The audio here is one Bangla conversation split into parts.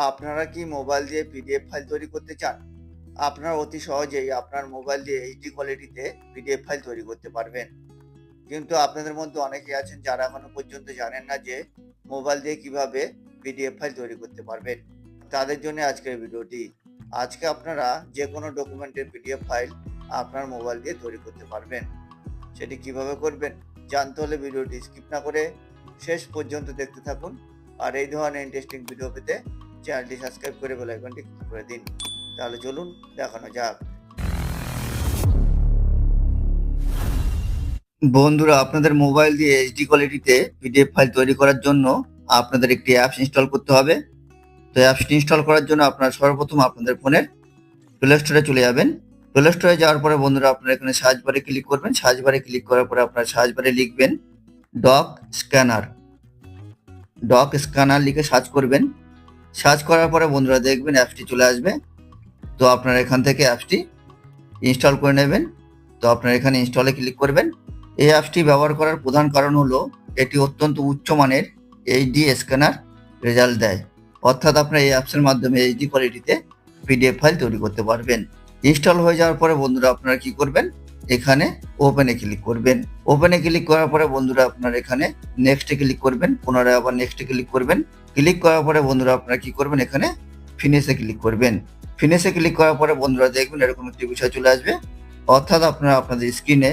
আপনারা কি মোবাইল দিয়ে পিডিএফ ফাইল তৈরি করতে চান? আপনারা অতি সহজেই আপনার মোবাইল দিয়ে এইচডি কোয়ালিটিতে পিডিএফ ফাইল তৈরি করতে পারবেন। কিন্তু আপনাদের মধ্যে অনেকেই আছেন যারা এখনো পর্যন্ত জানেন না যে মোবাইল দিয়ে কিভাবে পিডিএফ ফাইল তৈরি করতে পারবেন। তাদের জন্য আজকের ভিডিওটি। আজকে আপনারা যে কোনো ডকুমেন্টের পিডিএফ ফাইল আপনার মোবাইল দিয়ে তৈরি করতে পারবেন। সেটি কিভাবে করবেন জানতে হলে ভিডিওটি স্কিপ না করে শেষ পর্যন্ত দেখতে থাকুন। আর এই ধরনের ইন্টারেস্টিং ভিডিও পেতে চ্যানেলটি সাবস্ক্রাইব করে বেল আইকনটি ক্লিক করে দিন। তাহলে চলুন দেখানো যাক। বন্ধুরা, আপনাদের মোবাইল দিয়ে এইচডি কোয়ালিটিতে পিডিএফ ফাইল তৈরি করার জন্য আপনাদের একটি অ্যাপস ইনস্টল করতে হবে। তো অ্যাপসটি ইনস্টল করার জন্য আপনারা সর্বপ্রথম আপনাদের ফোনের প্লে স্টোরে চলে যাবেন। প্লে স্টোরে যাওয়ার পরে বন্ধুরা আপনারা এখানে সার্চ বারে ক্লিক করবেন। সার্চ বারে ক্লিক করার পরে আপনারা সার্চ বারে লিখবেন ডক স্ক্যানার। ডক স্ক্যানার লিখে সার্চ করবেন। সার্চ করার পরে বন্ধুরা দেখবেন অ্যাপসটি চলে আসবে। তো আপনারা এখান থেকে অ্যাপসটি ইনস্টল করে নেবেন। তো আপনারা এখানে ইনস্টলে ক্লিক করবেন। এই অ্যাপসটি ব্যবহার করার প্রধান কারণ হলো এটি অত্যন্ত উচ্চমানের এইচডি স্ক্যানার রেজাল্ট দেয়। অর্থাৎ আপনারা এই অ্যাপসের মাধ্যমে এইচডি কোয়ালিটিতে পিডিএফ ফাইল তৈরি করতে পারবেন। ইনস্টল হয়ে যাওয়ার পরে বন্ধুরা আপনারা কি করবেন, এখানে ওপেনে ক্লিক করবেন। ওপেনে ক্লিক করার পরে বন্ধুরা আপনারা এখানে নেক্সটে ক্লিক করবেন। পুনরায় আবার নেক্সটে ক্লিক করবেন। ক্লিক করার পরে বন্ধুরা আপনারা কি করবেন, এখানে ফিনিশে ক্লিক করবেন। ফিনিশে ক্লিক করার পরে বন্ধুরা দেখবেন এরকম একটি বিষয় চলে আসবে। অর্থাৎ আপনারা আপনাদের স্ক্রিনে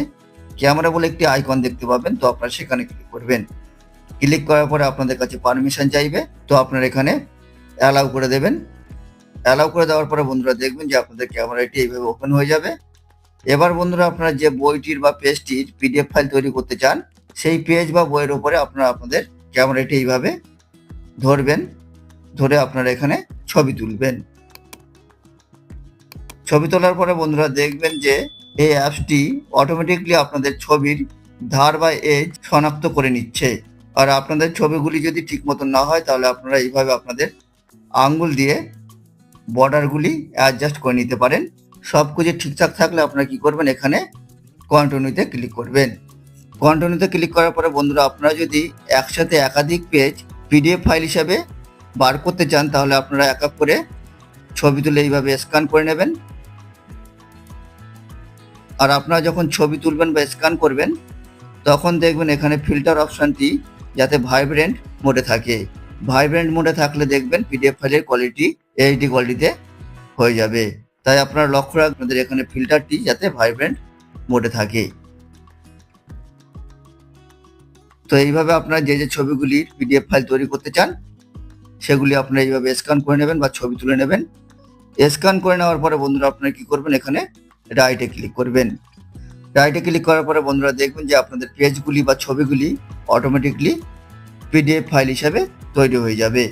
ক্যামেরা বলে একটি আইকন দেখতে পাবেন। তো আপনারা সেখানে ক্লিক করবেন। ক্লিক করার পরে আপনাদের কাছে পারমিশন চাইবে। তো আপনারা এখানে অ্যালাউ করে দেবেন। অ্যালাউ করে দেওয়ার পরে বন্ধুরা দেখবেন যে আপনাদের ক্যামেরাটি এইভাবে ওপেন হয়ে যাবে। এবার বন্ধুরা আপনারা যে বইটির বা পেজটির পিডিএফ ফাইল তৈরি করতে চান সেই পেজ বা বইয়ের উপরে আপনারা আপনাদের ক্যামেরাটি এইভাবে ধরবেন। ধরে আপনারা এখানে ছবি তুলবেন। ছবি তোলার পরে বন্ধুরা দেখবেন যে এই অ্যাপসটি অটোমেটিকলি আপনাদের ছবির ধার বা এজ শনাক্ত করে নিচ্ছে। আর আপনাদের ছবিগুলি যদি ঠিক মতন না হয় তাহলে আপনারা এইভাবে আপনাদের আঙ্গুল দিয়ে বর্ডারগুলি অ্যাডজাস্ট করে নিতে পারেন। সব কিছু ঠিকঠাক থাকলে আপনারা কি করবেন, এখানে কন্টিনিউতে ক্লিক করবেন। কন্টিনিউতে ক্লিক করার পরে বন্ধুরা আপনারা যদি একসাথে একাধিক পেজ পিডিএফ ফাইল হিসাবে বার করতে চান তাহলে আপনারা এক এক করে ছবি তুলে এইভাবে স্ক্যান করে নেবেন। আর আপনারা যখন ছবি তুলবেন বা স্ক্যান করবেন তখন দেখবেন এখানে ফিল্টার অপশানটি যাতে ভাইব্রেন্ট মোডে থাকে। ভাইব্রেন্ট মোডে থাকলে দেখবেন পিডিএফ ফাইলের কোয়ালিটি এইচডি কোয়ালিটিতে হয়ে যাবে। তাই আপনারা লক্ষ্য রাখবেন আপনাদের এখানে ফিল্টারটি যাতে ভাইব্রেন্ট মোডে থাকে। তো এইভাবে আপনারা যে যে ছবিগুলির পিডিএফ ফাইল তৈরি করতে চান সেগুলি আপনারা এইভাবে স্ক্যান করে নেবেন বা ছবি তুলে নেবেন। স্ক্যান করে নেওয়ার পরে বন্ধুরা আপনারা কি করবেন, এখানে রাইটে ক্লিক করবেন। রাইটে ক্লিক করার পরে বন্ধুরা দেখবেন যে আপনাদের পেজগুলি বা ছবিগুলি অটোমেটিকলি পিডিএফ ফাইল হিসাবে তৈরি হয়ে যাবে।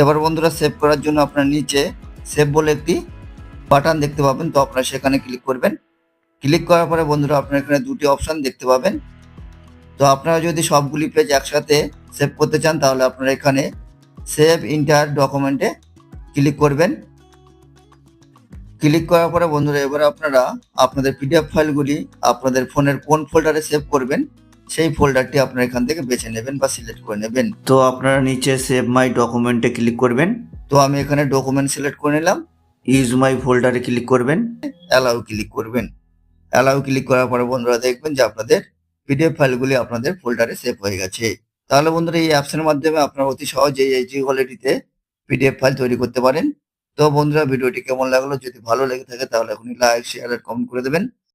এবার বন্ধুরা সেভ করার জন্য আপনারা নিচে সেভ বলে একটি বাটন দেখতে পাবেন। তো আপনারা সেখানে ক্লিক করবেন। ক্লিক করার পরে বন্ধুরা আপনারা এখানে দুটি অপশান দেখতে পাবেন। তো আপনারা যদি সবগুলি পেজ একসাথে সেভ করতে চান তাহলে আপনারা এখানে সেভ ইন্টার ডকুমেন্টে ক্লিক করবেন। ক্লিক করার পরে বন্ধুরা এবার আপনারা আপনাদের পিডিএফ ফাইলগুলি আপনাদের ফোনের কোন ফোল্ডারে সেভ করবেন সেই ফোল্ডারটি আপনারা এখান থেকে বেছে নেবেন বা সিলেক্ট করে নেবেন। তো আপনারা নিচে সেভ মাই ডকুমেন্টে ক্লিক করবেন। তো আমি এখানে ডকুমেন্ট সিলেক্ট করে নিলাম। ইউজ মাই ফোল্ডারে ক্লিক করবেন। অ্যালাউ ক্লিক করবেন। অ্যালাউ ক্লিক করার পরে বন্ধুরা দেখবেন যে আপনাদের পিডিএফ ফাইলগুলি আপনাদের ফোল্ডারে সেভ হয়ে গেছে। তাহলে বন্ধুরা এই অ্যাপসের মাধ্যমে আপনারা অতি সহজেই এইচডি কোয়ালিটিতে পিডিএফ ফাইল তৈরি করতে পারেন। তো বন্ধুরা ভিডিওটি কেমন লাগলো, যদি ভালো লেগে থাকে তাহলে এখনই লাইক, শেয়ার আর কমেন্ট করে দেবেন।